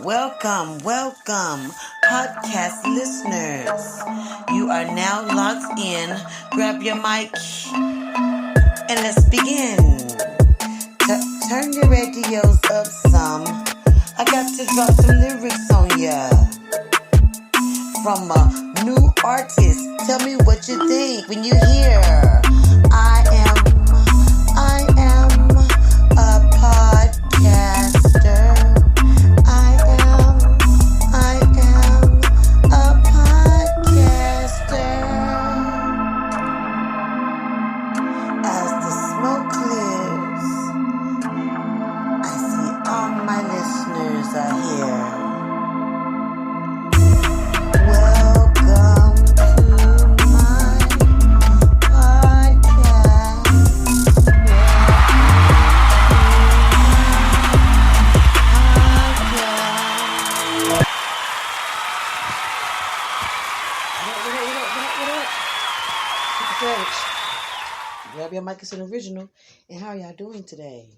Welcome, podcast listeners. You are now locked in. Grab your mic and let's begin. Turn your radios up some. I got to drop some lyrics on ya. From a new artist. Tell me what you think when you hear I am a podcaster. I am a podcaster. As the smoke clears, I see all my listeners are here. Welcome to my podcast. Grab your mic, it's an original. And how are y'all doing today?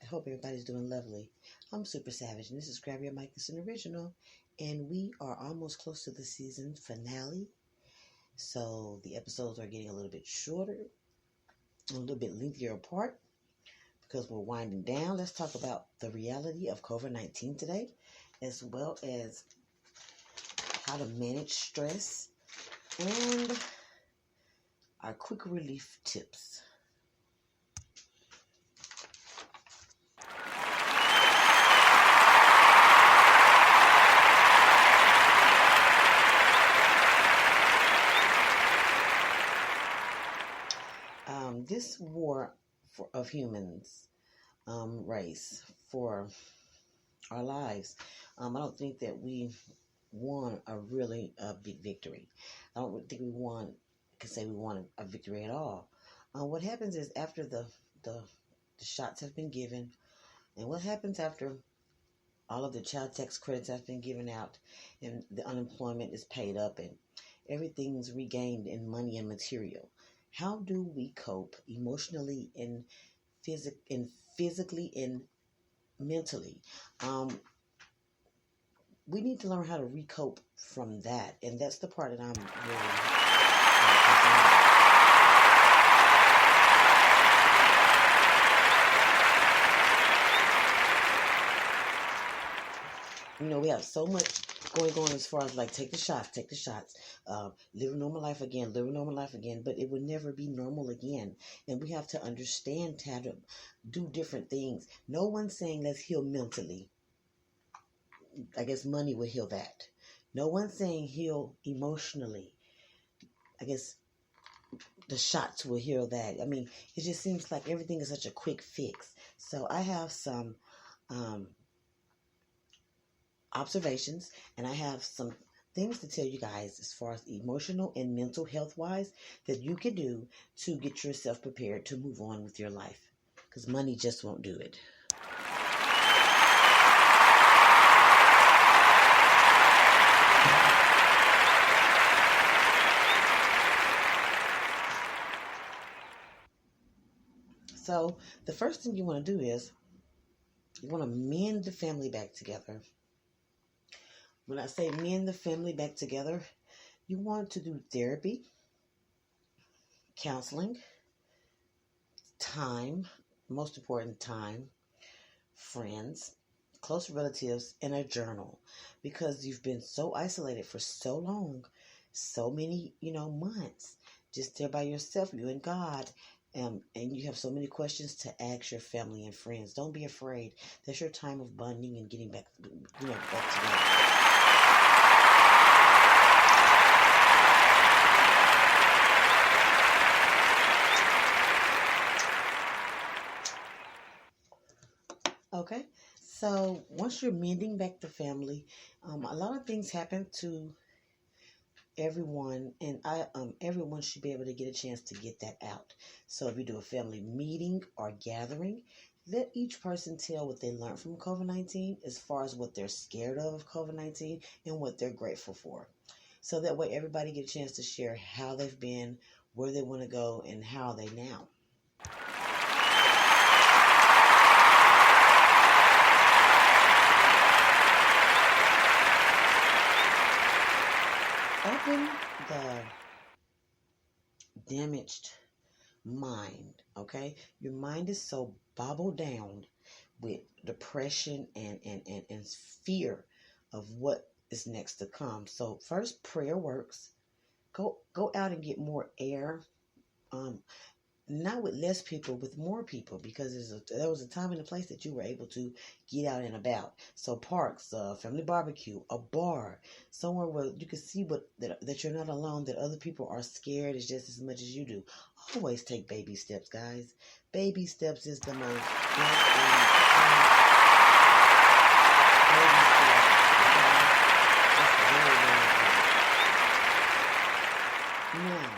I hope everybody's doing lovely. I'm Super Savage, and this is Grab Your Mic, it's an original. And we are almost close to the season finale. So the episodes are getting a little bit shorter, a little bit lengthier apart, because we're winding down. Let's talk about the reality of COVID-19 today, as well as how to manage stress and our quick relief tips. This war of humans, race for our lives, I don't think that we won a big victory. I don't think we can say we won a victory at all. What happens is after the shots have been given, and what happens after all of the child tax credits have been given out, and the unemployment is paid up, and everything's regained in money and material. How do we cope emotionally and physically and mentally? We need to learn how to recope from that, and that's the part that I'm really concerned. We have so much going on as far as like take the shots, live a normal life again, but it will never be normal again. And we have to understand how to do different things. No one's saying let's heal mentally. I guess money will heal that. No one's saying heal emotionally. I guess the shots will heal that. I mean, it just seems like everything is such a quick fix. So I have some observations, and I have some things to tell you guys as far as emotional and mental health wise that you can do to get yourself prepared to move on with your life, because money just won't do it. So the first thing you want to do is you want to mend the family back together. When I say mend the family back together, you want to do therapy, counseling, time, most important time, friends, close relatives, and a journal. Because you've been so isolated for so long, so many, months, just there by yourself, you and God. And you have so many questions to ask your family and friends. Don't be afraid. That's your time of bonding and getting back together. Okay, so once you're mending back the family, a lot of things happen to everyone, and everyone should be able to get a chance to get that out. So if you do a family meeting or gathering, let each person tell what they learned from COVID-19 as far as what they're scared of COVID-19 and what they're grateful for. So that way everybody get a chance to share how they've been, where they want to go, and how they now. even the damaged mind, okay? Your mind is so bobbled down with depression and fear of what is next to come. So first, prayer works. Go out and get more air. Um, Not with less people, with more people, because there was a time and a place that you were able to get out and about. So parks, family barbecue, a bar, somewhere where you can see that you're not alone, that other people are scared as just as much as you do. Always take baby steps, guys. Baby steps is the most best thing. Baby steps, okay? It's very, very important. Now,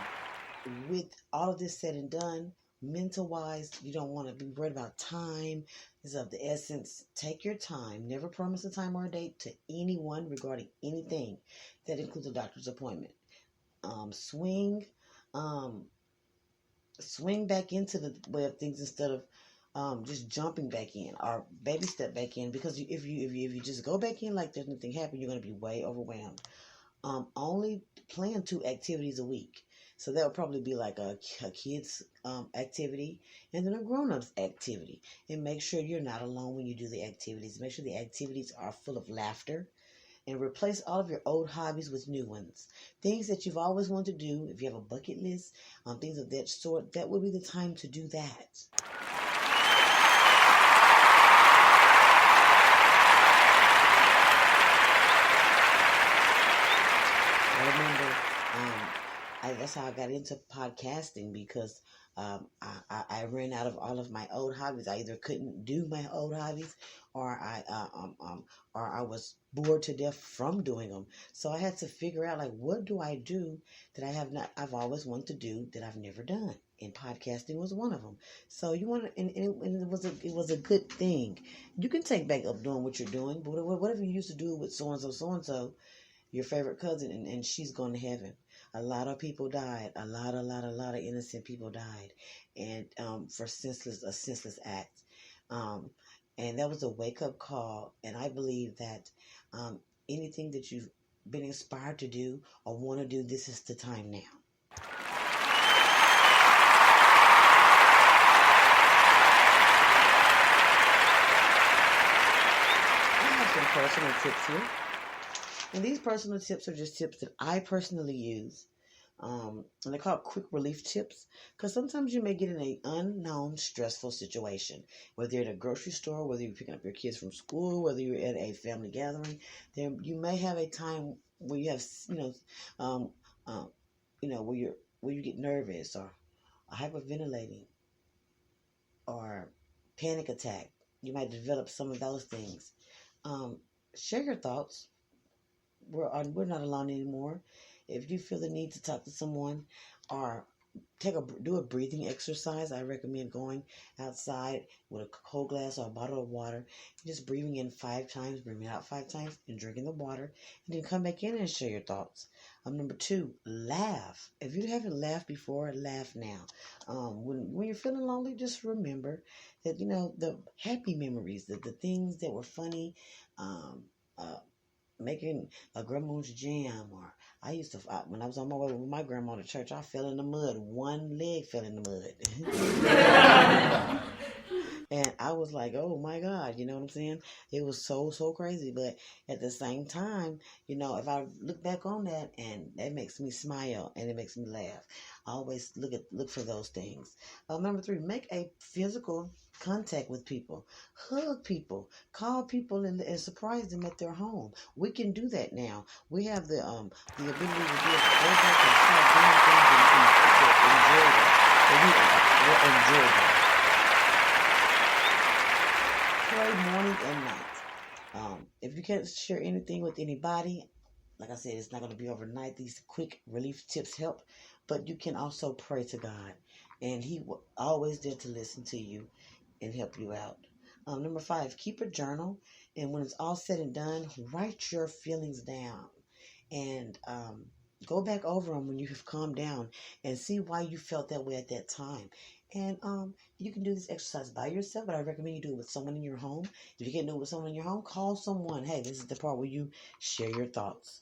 with all of this said and done, mental wise, you don't want to be worried about time. Is of the essence. Take your time. Never promise a time or a date to anyone regarding anything. That includes a doctor's appointment. Swing, um, swing back into the way of things instead of just jumping back in, or baby step back in. Because if you just go back in like there's nothing happened, you're going to be way overwhelmed. Only plan 2 activities a week. So that would probably be like a kid's activity and then a grown-up's activity. And make sure you're not alone when you do the activities. Make sure the activities are full of laughter. And replace all of your old hobbies with new ones. Things that you've always wanted to do. If you have a bucket list, things of that sort, that would be the time to do that. I remember that's how I got into podcasting, because I ran out of all of my old hobbies. I either couldn't do my old hobbies, or I was bored to death from doing them. So I had to figure out, like, what do I do that I've always wanted to do that I've never done, and podcasting was one of them. So you want to, and it was a good thing. You can take back up doing what you're doing, but whatever you used to do with so and so, your favorite cousin, and she's going to heaven. A lot of people died. A lot of innocent people died, and for a senseless act. Um, and that was a wake up call. And I believe that anything that you've been inspired to do or want to do, this is the time now. I have some personal tips here. And these personal tips are just tips that I personally use. And they're called quick relief tips, because sometimes you may get in an unknown stressful situation, whether you're at a grocery store, whether you're picking up your kids from school, whether you're at a family gathering. There, you may have a time where you have, um, where you get nervous or hyperventilating or panic attack. You might develop some of those things. Um, Share your thoughts. We're not alone anymore. If you feel the need to talk to someone, or do a breathing exercise, I recommend going outside with a cold glass or a bottle of water, just breathing in 5 times, breathing out 5 times, and drinking the water, and then come back in and share your thoughts. Number 2, laugh. If you haven't laughed before, laugh now. When you're feeling lonely, just remember that the happy memories, the things that were funny. Making a grandma's jam, or when I was on my way with my grandma to church, I fell in the mud. One leg fell in the mud. And I was like, oh my God, you know what I'm saying? It was so crazy. But at the same time, if I look back on that, and that makes me smile and it makes me laugh. I always look for those things. Number 3, make a physical contact with people. Hug people. Call people and surprise them at their home. We can do that now. We have the ability to go back and start doing things and enjoy them. So we enjoy them. Pray morning and night. If you can't share anything with anybody, like I said, it's not going to be overnight. These quick relief tips help, but you can also pray to God, and He will always there to listen to you and help you out. Number 5, keep a journal, and when it's all said and done, write your feelings down, and go back over them when you have calmed down, and see why you felt that way at that time. And you can do this exercise by yourself, but I recommend you do it with someone in your home. If you can't do it with someone in your home, call someone. Hey, this is the part where you share your thoughts.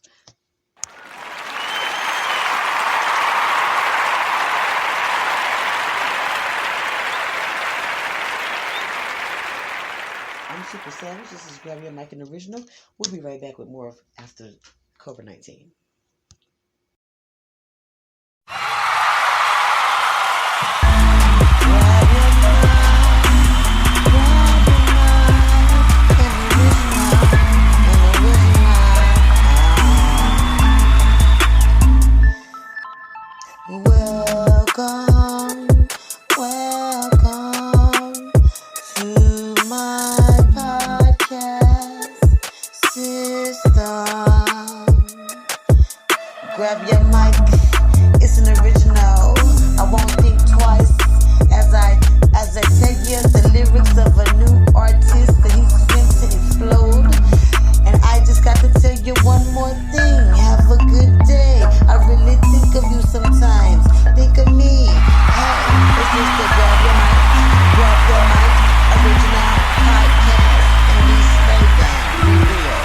I'm Super Savage. This is Grab Your Mic and Original. We'll be right back with more of after COVID-19. Welcome, welcome to my podcast system. Grab your mic, it's an original. I won't think twice as I tell you the lyrics of a new artist that he's meant to explode. And I just got to tell you one more thing. Have a good day. I really think of you sometimes. Think of me. Hey, it's just the Grab Your Mic original podcast. And we slow down. Be real.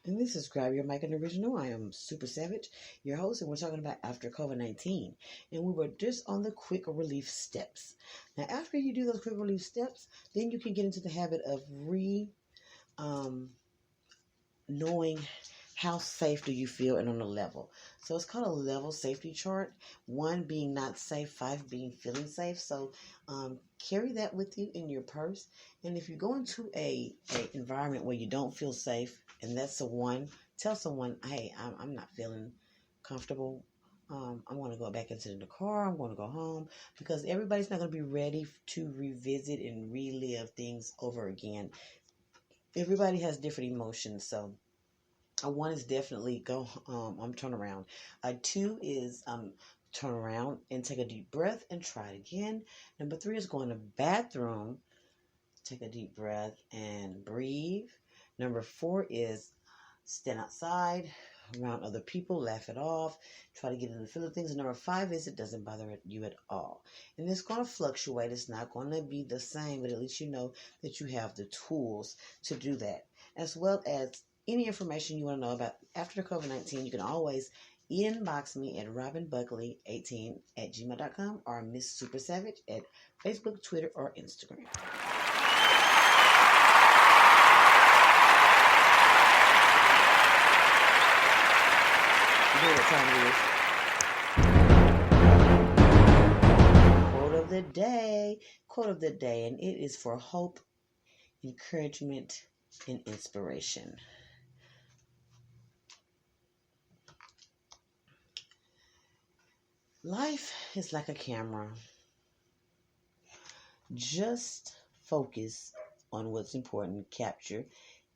And this is Grab Your Mic and Original. I am Super Savage, your host, and we're talking about after COVID-19. And we were just on the quick relief steps. Now, after you do those quick relief steps, then you can get into the habit of knowing how safe do you feel and on a level. So it's called a level safety chart. 1 being not safe, 5 being feeling safe. So carry that with you in your purse. And if you go into a environment where you don't feel safe, and that's a 1, tell someone, hey, I'm not feeling comfortable. I'm going to go back into the car. I'm going to go home, because everybody's not going to be ready to revisit and relive things over again. Everybody has different emotions. So a 1 is definitely turn around. A 2 is turn around and take a deep breath and try it again. Number 3 is go in the bathroom, take a deep breath and breathe. Number 4 is stand outside around other people, laugh it off, try to get in the feel of things. And number 5 is it doesn't bother you at all. And it's going to fluctuate. It's not going to be the same, but at least you know that you have the tools to do that. As well as any information you want to know about after the COVID-19, you can always inbox me at robinbuckley18@gmail.com or Miss Super Savage at Facebook, Twitter, or Instagram. You know what time it is. Quote of the day, and it is for hope, encouragement, and inspiration. Life is like a camera. Just focus on what's important. Capture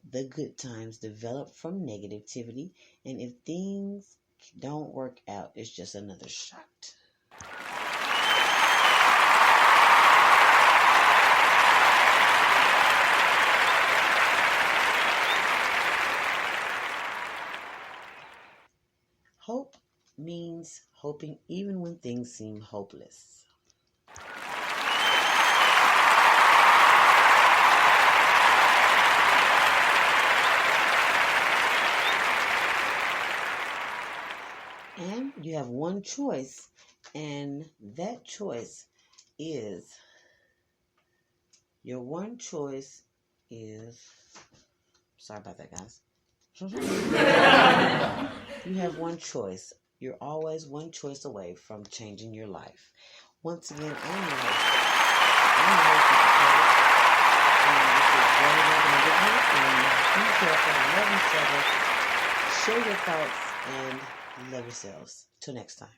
the good times, develop from negativity, and if things don't work out, it's just another shot. Hope means hoping even when things seem hopeless. And you have one choice, and that choice is, sorry about that, guys. You have one choice. You're always one choice away from changing your life. Once again, I'm your host. This is Joey Logan, and be careful, love each other, share your thoughts, and love yourselves. Till next time.